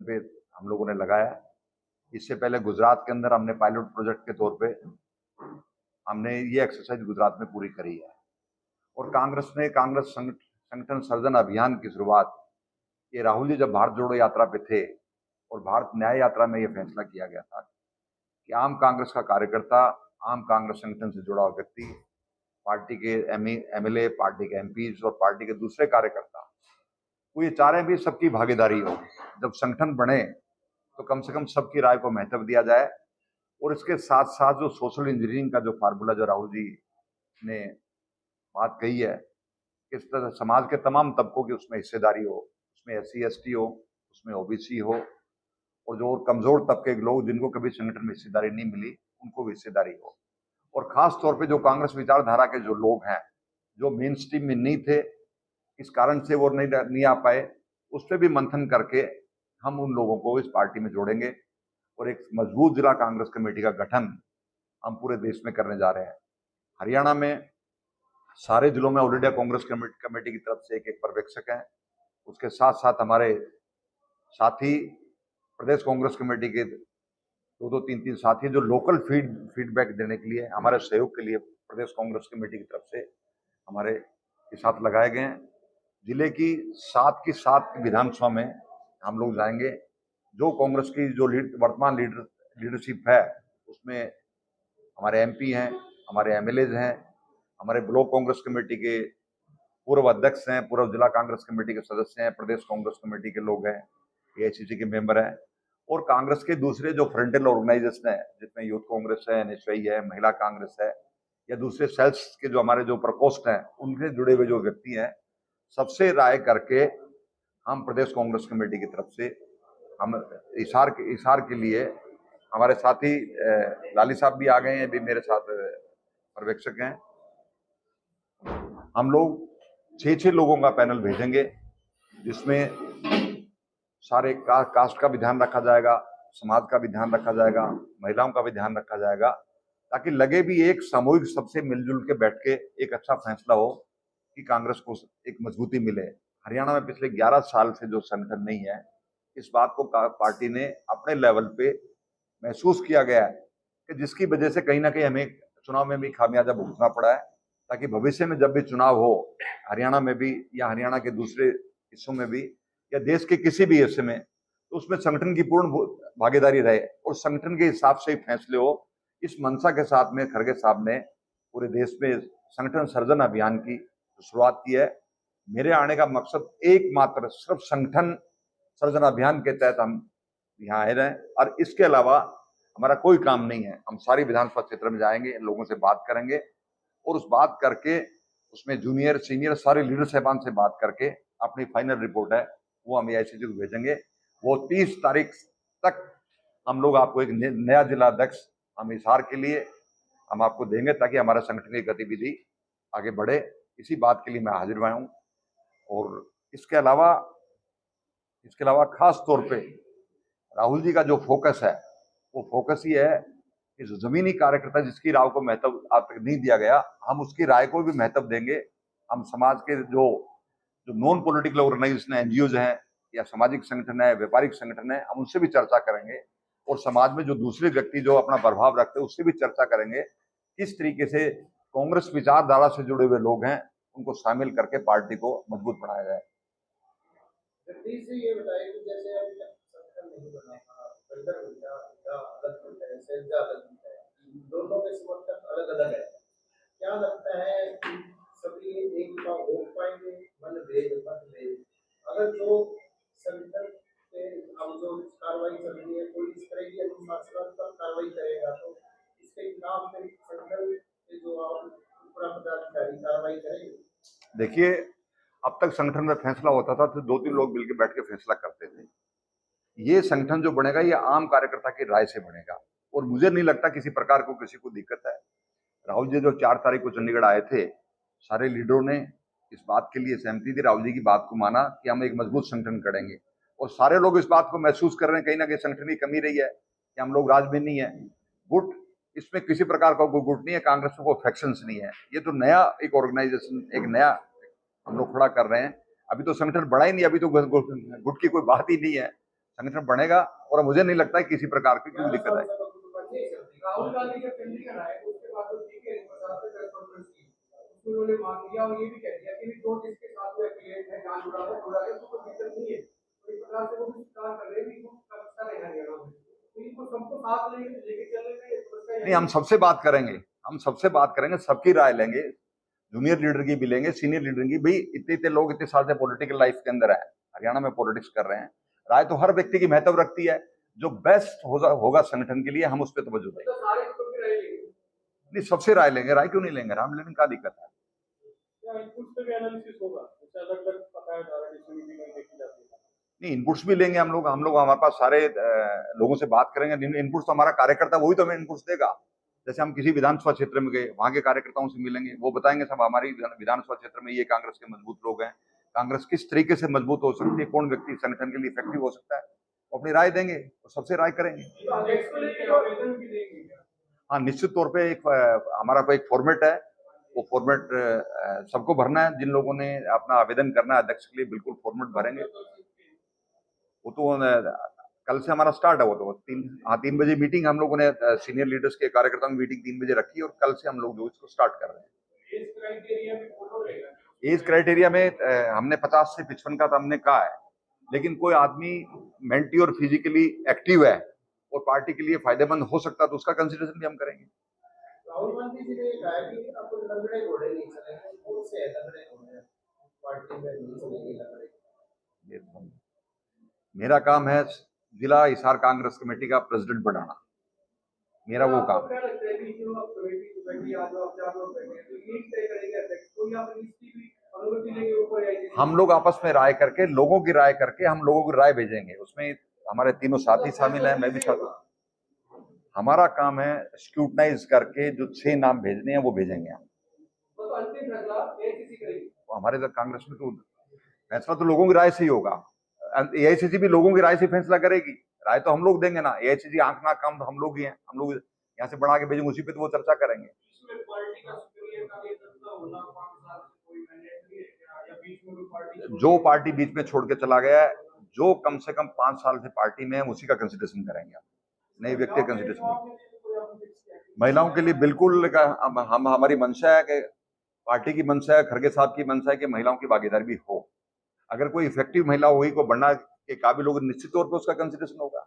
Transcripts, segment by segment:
पे हम लोगों ने लगाया। इससे पहले गुजरात के अंदर हमने पायलट प्रोजेक्ट के तौर पे हमने ये एक्सरसाइज गुजरात में पूरी करी है। और कांग्रेस संगठन सर्जन अभियान की शुरुआत ये राहुल जी जब भारत जोड़ो यात्रा पे थे और भारत न्याय यात्रा में ये फैसला किया गया था कि आम कांग्रेस का कार्यकर्ता, आम कांग्रेस संगठन से जुड़ा हुआ व्यक्ति, पार्टी के एमएलए, पार्टी के एमपीज और पार्टी के दूसरे कार्यकर्ता, वो ये चाह रहे हैं भी सबकी भागीदारी हो। जब संगठन बने तो कम से कम सबकी राय को महत्व दिया जाए। और इसके साथ साथ जो सोशल इंजीनियरिंग का जो फार्मूला जो राहुल जी ने बात कही है, किस तरह समाज के तमाम तबकों की उसमें हिस्सेदारी हो, उसमें SC ST हो, उसमें OBC हो, और जो कमजोर तबके के लोग जिनको कभी संगठन में हिस्सेदारी नहीं मिली उनको भी हिस्सेदारी हो। और खास तौर पे जो कांग्रेस विचारधारा के जो लोग हैं जो मेन स्ट्रीम में नहीं थे, इस कारण से वो नहीं आ पाए, उस पर भी मंथन करके हम उन लोगों को इस पार्टी में जोड़ेंगे और एक मजबूत जिला कांग्रेस कमेटी का गठन हम पूरे देश में करने जा रहे हैं। हरियाणा में सारे जिलों में ऑल इंडिया कांग्रेस कमेटी की तरफ से एक एक पर्यवेक्षक हैं। उसके साथ साथ हमारे साथी प्रदेश कांग्रेस कमेटी के दो तीन तीन साथी जो लोकल फीडबैक देने के लिए, हमारे सहयोग के लिए प्रदेश कांग्रेस कमेटी की तरफ से हमारे के साथ लगाए गए हैं। जिले की 7 की 7 विधानसभा में हम लोग जाएंगे। जो कांग्रेस की जो वर्तमान लीडरशिप है उसमें हमारे MP हैं, हमारे MLAs हैं, हमारे ब्लॉक कांग्रेस कमेटी के पूर्व अध्यक्ष हैं, पूर्व जिला कांग्रेस कमेटी के सदस्य हैं, प्रदेश कांग्रेस कमेटी के लोग हैं, AICC के मेंबर हैं, और कांग्रेस के दूसरे जो फ्रंटल ऑर्गेनाइजेशन है जिसमें यूथ कांग्रेस है, NSY है, महिला कांग्रेस है, या दूसरे सेल्स के जो हमारे जो प्रकोष्ठ हैं उनसे जुड़े हुए जो व्यक्ति हैं, सबसे राय करके हम प्रदेश कांग्रेस कमेटी की तरफ से हम इशार के लिए हमारे साथी लाली साहब भी आ गए हैं, भी मेरे साथ पर्यवेक्षक हैं। हम लोग 6 लोगों का पैनल भेजेंगे जिसमें सारे कास्ट का भी ध्यान रखा जाएगा, समाज का भी ध्यान रखा जाएगा, महिलाओं का भी ध्यान रखा जाएगा, ताकि लगे भी एक सामूहिक सबसे मिलजुल के बैठ के एक अच्छा फैसला हो कि कांग्रेस को एक मजबूती मिले। हरियाणा में पिछले 11 साल से जो संगठन नहीं है, इस बात को पार्टी ने अपने लेवल पे महसूस किया गया है कि जिसकी वजह से कहीं ना कहीं हमें चुनाव में भी खामियाजा भुगतना पड़ा है, ताकि भविष्य में जब भी चुनाव हो हरियाणा में भी या हरियाणा के दूसरे हिस्सों में भी या देश के किसी भी हिस्से में, तो उसमें संगठन की पूर्ण भागीदारी रहे और संगठन के हिसाब से ही फैसले हो। इस मंशा के साथ में खड़गे साहब ने पूरे देश में संगठन सर्जन अभियान की शुरुआत की है। मेरे आने का मकसद एकमात्र सिर्फ संगठन सर्जन अभियान के तहत हम यहाँ आए रहे, और इसके अलावा हमारा कोई काम नहीं है। हम सारी विधानसभा क्षेत्र में जाएंगे, लोगों से बात करेंगे और उस बात करके उसमें जूनियर सीनियर सारे लीडर साहबान से बात करके अपनी फाइनल रिपोर्ट है वो हम AICC को भेजेंगे। वो 30 तारीख तक हम लोग आपको एक नया जिला अध्यक्ष हम हिसार के लिए हम आपको देंगे, ताकि हमारा संगठन की गतिविधि आगे बढ़े। इसी बात के लिए मैं हाजिर हुआ हूँ। और इसके अलावा खास तौर पे राहुल जी का जो फोकस है वो फोकस ही है कि जो जमीनी कार्यकर्ता जिसकी राय को महत्व आज तक नहीं दिया गया, हम उसकी राय को भी महत्व देंगे। हम समाज के जो नॉन पॉलिटिकल ऑर्गेनाइजेशन NGOs हैं या सामाजिक संगठन है, व्यापारिक संगठन है, हम उनसे भी चर्चा करेंगे और समाज में जो दूसरे व्यक्ति जो अपना प्रभाव रखते हैं उससे भी चर्चा करेंगे किस तरीके से कांग्रेस विचारधारा से जुड़े हुए लोग हैं उनको शामिल करके पार्टी को मजबूत बनाया जाए। ये बताइए कि जैसे अभी तक संगठन नहीं बना था, बिल्डर बनता या अलग बनता है, सेल्जा अलग बनता है, दोनों के समर्थक अलग अलग है। क्या लगता है कि सभी एक हो पाएंगे? मतभेद अगर जो संगठन पे अब जो कार्रवाई चल रही है, कोई इस तरह की अनुशासनात्मक कार्रवाई करेगा तो इसके खिलाफ फिर संगठन के जो पूरा पदाधिकारी कार्रवाई करेंगे? देखिए, अब तक संगठन में फैसला होता था तो 2-3 लोग मिलकर बैठ के फैसला करते थे। ये संगठन जो बनेगा ये आम कार्यकर्ता की राय से बनेगा और मुझे नहीं लगता किसी प्रकार को किसी को दिक्कत है। राहुल जी जो 4 तारीख को चंडीगढ़ आए थे, सारे लीडरों ने इस बात के लिए सहमति दी, राहुल जी की बात को माना कि हम एक मजबूत संगठन करेंगे और सारे लोग इस बात को महसूस कर रहे हैं कहीं ना कहीं संगठन की कमी रही है कि हम लोग राज में नहीं है। गुट इसमें किसी प्रकार का कोई गुट नहीं है, कांग्रेस में कोई फैक्शंस नहीं है। ये तो नया एक ऑर्गेनाइजेशन, एक नया हम लोग खड़ा कर रहे हैं। अभी तो संगठन बड़ा ही नहीं, अभी तो गुट की कोई बात ही नहीं है। संगठन बढ़ेगा और मुझे नहीं लगता है किसी प्रकार की कोई दिक्कत है। राहुल गांधी जब चंडीगढ़ आए उसके बाद तो ठीक है, प्रसाद से प्रेस कॉन्फ्रेंस की, उसमें उन्होंने मांग लिया और ये भी कह दिया कि जो जिसके साथ में एफिलिएट है, जान जुड़ा है उसको कोई दिक्कत नहीं है। तो इस प्रकार से वो भी स्वीकार कर रहे हैं कि वो अच्छा रहेगा हरियाणा में, तो इनको सबको साथ लेके चलने में समस्या नहीं, हम सबसे बात करेंगे, हम सबसे बात करेंगे, सबकी राय लेंगे, जूनियर लीडर की भी लेंगे, सीनियर लीडर की। भाई इतने लोग इतने साल से पॉलिटिकल लाइफ के अंदर है, हरियाणा में पॉलिटिक्स कर रहे हैं, राय तो हर व्यक्ति की महत्व रखती है। जो बेस्ट होगा संगठन के लिए हम उस पर तवज्जो देंगे। नहीं, सबसे राय लेंगे, राय क्यों नहीं लेंगे, राय लेने में क्या दिक्कत है। नहीं, इनपुट्स भी लेंगे हम लोग हमारे पास सारे लोगों से बात करेंगे। इनपुट्स तो हमारा कार्यकर्ता वही तो हमें इनपुट्स देगा। जैसे हम किसी विधानसभा क्षेत्र में गए, वहां के कार्यकर्ताओं से मिलेंगे, वो बताएंगे सब हमारी विधानसभा क्षेत्र में ये कांग्रेस के मजबूत लोग हैं, कांग्रेस किस तरीके से मजबूत हो सकती है, कौन व्यक्ति संगठन के लिए इफेक्टिव हो सकता है, वो अपनी राय देंगे और सबसे राय करेंगे। हाँ, निश्चित तौर पे एक हमारा कोई एक फॉर्मेट है, वो फॉर्मेट सबको भरना है। जिन लोगों ने अपना आवेदन करना है अध्यक्ष के लिए, बिल्कुल फॉर्मेट भरेंगे। वो तो कल से हमारा स्टार्ट है। वो तो 3 बजे मीटिंग हम लोगों ने सीनियर लीडर्स के कार्यकर्ताओं की मीटिंग 3 बजे रखी और कल से हम लोग जो इसको स्टार्ट कर रहे हैं। एज क्राइटेरिया में हमने 50 से 55 का तो हमने कहा है, लेकिन कोई आदमी मेंटली और फिजिकली एक्टिव है और पार्टी के लिए फायदेमंद हो सकता है तो उसका कंसिडरेशन भी हम करेंगे। राहुल गांधी जी ने कहा कि अब लंगड़े घोड़े नहीं चलेंगे, कौन से है लंगड़े घोड़े पार्टी में नहीं चलेंगे लंगड़े। मेरा काम है जिला हिसार कांग्रेस कमेटी का प्रेसिडेंट बनाना, मेरा वो काम है। हम लोग आपस में राय करके, लोगों की राय करके हम लोगों की राय भेजेंगे। उसमें हमारे तीनों साथी शामिल हैं, मैं भी साथ हूं। हमारा काम है स्क्रूटनाइज करके जो 6 नाम भेजने हैं वो भेजेंगे हम। तो हमारे तो कांग्रेस में तो फैसला तो लोगों की राय से ही होगा। एआईसीसी भी लोगों की राय से फैसला करेगी, राय तो हम लोग देंगे ना। एआईसीसी आंख नाक काम तो हम लोग ही हैं, हम लोग यहाँ से बढ़ा के भेजेंगे, उसी पे तो वो चर्चा करेंगे। जो पार्टी बीच में छोड़ के चला गया है, जो कम से कम 5 साल से पार्टी में है, उसी का कंसिडरेशन करेंगे, नए व्यक्ति का कंसिडरेशन। महिलाओं के लिए बिल्कुल हम हमारी मंशा है कि पार्टी की मंशा है, खड़गे साहब की मंशा है कि महिलाओं की भागीदारी भी हो। अगर कोई इफेक्टिव महिला होगी, को बनना के काबिल होगी, निश्चित तौर पर उसका कंसिडरेशन होगा।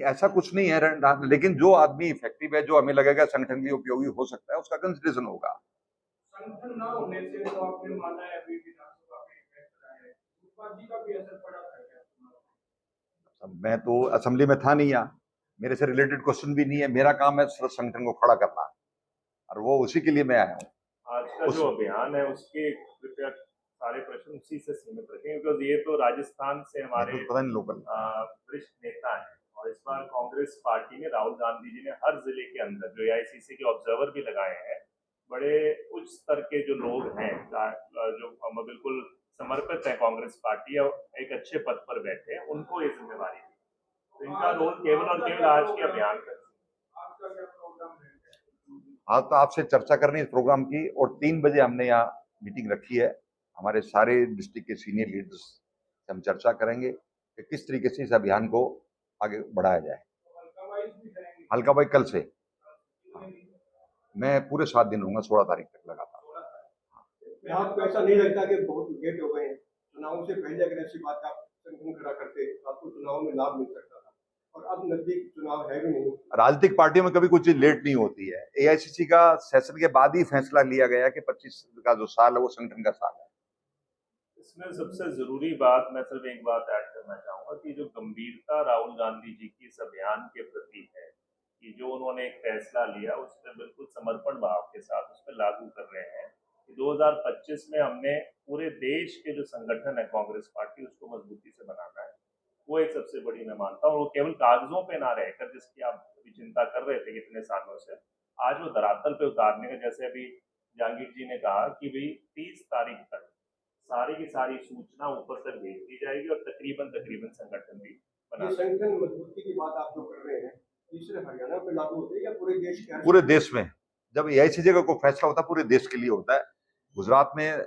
ऐसा कुछ नहीं है, लेकिन जो आदमी इफेक्टिव है, जो हमें लगेगा संगठन के लिए उपयोगी हो सकता है, उसका कंसिडरेशन होगा। संगठन ना होने से तो आपने माना है अभी विधानसभा में का भी असर पड़ा था। मैं तो असेंबली में था नहीं, यहाँ मेरे से रिलेटेड क्वेश्चन भी नहीं है। मेरा काम है संगठन को खड़ा करना और वो उसी के लिए मैं आया हूँ। आज का जो अभियान है उसके कृपया सारे प्रश्न उसी से सीमित रखें, बिकॉज ये तो राजस्थान से हमारे वरिष्ठ नेता हैं और इस बार कांग्रेस पार्टी ने, राहुल गांधी जी ने हर जिले के अंदर जो एआईसीसी के ऑब्जर्वर भी लगाए हैं, बड़े उच्च स्तर के जो लोग हैं जो बिल्कुल समर्पित है कांग्रेस पार्टी और एक अच्छे पद पर बैठे हैं, उनको ये जिम्मेवारी दी। तो इनका रोल केवल और केवल आज के अभियान का। आज तो आपसे चर्चा करनी इस प्रोग्राम की, और 3 बजे हमने यहाँ मीटिंग रखी है। हमारे सारे डिस्ट्रिक्ट के सीनियर लीडर्स से हम चर्चा करेंगे कि किस तरीके से इस अभियान को आगे बढ़ाया जाए। हल्का भाई कल से मैं पूरे 7 दिन रहूंगा, 16 तारीख तक लगातार। आपको ऐसा नहीं लगता कि बहुत लेट हो गए हैं? चुनाव से पहले अगर ऐसी बात आप संगठन खड़ा करते आपको चुनाव में लाभ मिल सकता था, और अब नजदीक चुनाव है भी नहीं। राजनीतिक पार्टियों में कभी कुछ चीज लेट नहीं होती है। एआईसीसी का सेशन के बाद ही फैसला लिया गया कि 25 का जो साल है वो संगठन का साल है। इसमें सबसे जरूरी बात, मैं सिर्फ एक बात ऐड करना चाहूंगा कि जो गंभीरता राहुल गांधी जी की इस अभियान के प्रति है, कि जो उन्होंने एक फैसला लिया उस पर बिल्कुल समर्पण भाव के साथ उस पर लागू कर रहे हैं। 2025 में हमने पूरे देश के जो संगठन है कांग्रेस पार्टी, उसको मजबूती से बनाना है। वो एक सबसे बड़ी मैं मानता हूँ। वो केवल कागजों पे ना रहकर, जिसकी आप अभी चिंता कर रहे थे कितने सालों से, आज वो धरातल पे उतारने का, जैसे अभी जहांगीर जी ने कहा कि भाई 30 तारीख तक सारी की सारी सूचना ऊपर तक भेज दी जाएगी और तकरीबन संगठन भी बना। संगठन मजबूती की बात आप जो कर रहे हैं, सिर्फ हरियाणा पे लागू होती है या पूरे देश के? पूरे देश में। जब एआईसीसी का कोई फैसला होता है पूरे देश के लिए होता है। गुजरात में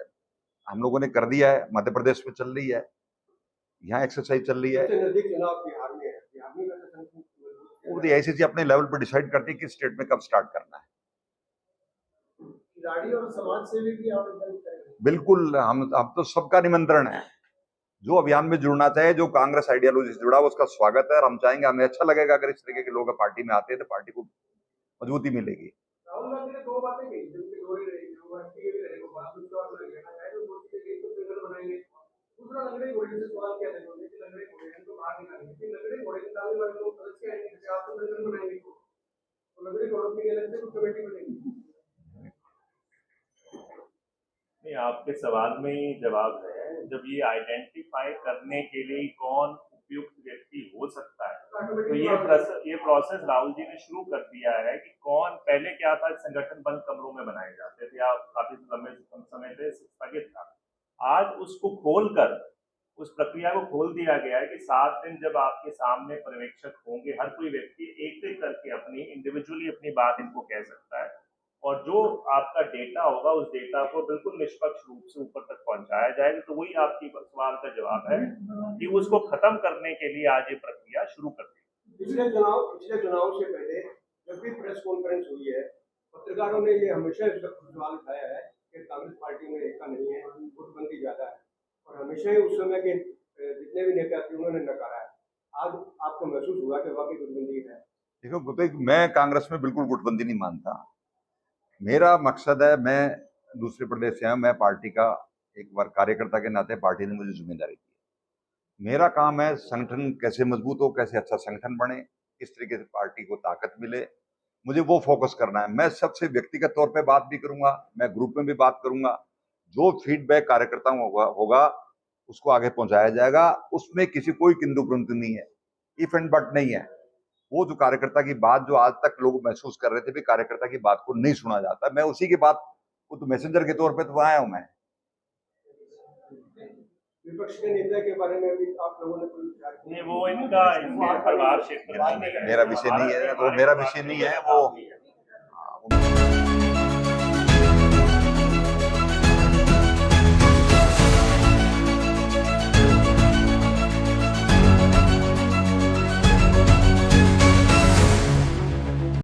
हम लोगों ने कर दिया है, मध्य प्रदेश में चल रही है, यहाँ एक्सरसाइज चल रही है। सबसे नजदीक चुनाव बिहार में है, बिहार में कैसे संगठन वो आईसीसी अपने लेवल पर डिसाइड करती है कि स्टेट में कब स्टार्ट करना है। खिलाड़ी और समाज सेवी भी आवेदन करेंगे? बिल्कुल, हम तो सबका निमंत्रण है, जो अभियान में जुड़ना चाहे, जो कांग्रेस आइडियोलॉजी से जुड़ा है, उसका स्वागत है। और हम चाहेंगे, हमें अच्छा लगेगा अगर इस तरीके के लोग पार्टी में आते हैं, तो पार्टी को मजबूती मिलेगी। राहुल गांधी ने दो बातें कही, जिनकी दोहरी रही, जो राष्ट्रीय भी रहेगा, बात दूसरा वाला कहना है जो मोदी के लिए तो फिगर बनाएंगे। दूसरा लंगड़े घोड़े से सवाल किया था उन्होंने कि लंगड़े घोड़े को बाहर निकालेंगे, कि लंगड़े घोड़े निकालने वाले लोग सदस्य आएंगे, जैसे आप तो फिगर बनाएंगे, तो लंगड़े घोड़ों के लिए अलग से कुछ कमेटी बनेगी। नहीं, आपके सवाल में ही जवाब है। जब ये आइडेंटिफाई करने के लिए कौन उपयुक्त व्यक्ति हो सकता है, तो ये प्रोसेस राहुल जी ने शुरू कर दिया है कि कौन, पहले क्या था, संगठन बंद कमरों में बनाए जाते थे, आप काफी लंबे समय से स्थगित था। आज उसको खोलकर, उस प्रक्रिया को खोल दिया गया है कि 7 दिन जब आपके सामने पर्यवेक्षक होंगे, हर कोई व्यक्ति एक एक करके अपनी इंडिविजुअली अपनी बात इनको कह सकता है, और जो आपका डेटा होगा उस डेटा को बिल्कुल निष्पक्ष रूप से ऊपर तक पहुंचाया जाएगा। तो वही आपकी सवाल का जवाब है कि उसको खत्म करने के लिए आज ये प्रक्रिया शुरू कर दी। पिछले चुनाव से पहले जब भी प्रेस कॉन्फ्रेंस हुई है, पत्रकारों ने ये हमेशा सवाल उठाया है कि कांग्रेस पार्टी में एकता नहीं है, गुटबंदी ज्यादा है, और हमेशा ही उस समय के जितने भी नेता थे उन्होंने नकारा है। आज आपको महसूस हुआ कि वाकई गुटबंदी है? देखो गुप्ता, मैं कांग्रेस में बिल्कुल गुटबंदी नहीं मानता। मेरा मकसद है, मैं दूसरे प्रदेश से आया, मैं पार्टी का एक वर्ग कार्यकर्ता के नाते पार्टी ने मुझे जिम्मेदारी दी। मेरा काम है संगठन कैसे मजबूत हो, कैसे अच्छा संगठन बने, किस तरीके से पार्टी को ताकत मिले, मुझे वो फोकस करना है। मैं सबसे व्यक्तिगत तौर पे बात भी करूंगा, मैं ग्रुप में भी बात करूंगा, जो फीडबैक कार्यकर्ताओं होगा उसको आगे पहुंचाया जाएगा। उसमें किसी कोई किंतु परंतु नहीं है, इफ एंड बट नहीं है। वो जो कार्यकर्ता की बात जो आज तक लोग महसूस कर रहे थे भी कार्यकर्ता की बात को नहीं सुना जाता, मैं उसी की बात को तो मैसेंजर के तौर पे तो आया हूं मैं। विपक्ष के नेता के बारे में भी आप लोगों ने कोई विचार किया? नहीं, वो इनका परिवार क्षेत्र मेरा विषय नहीं है, वो मेरा विषय नहीं है, वो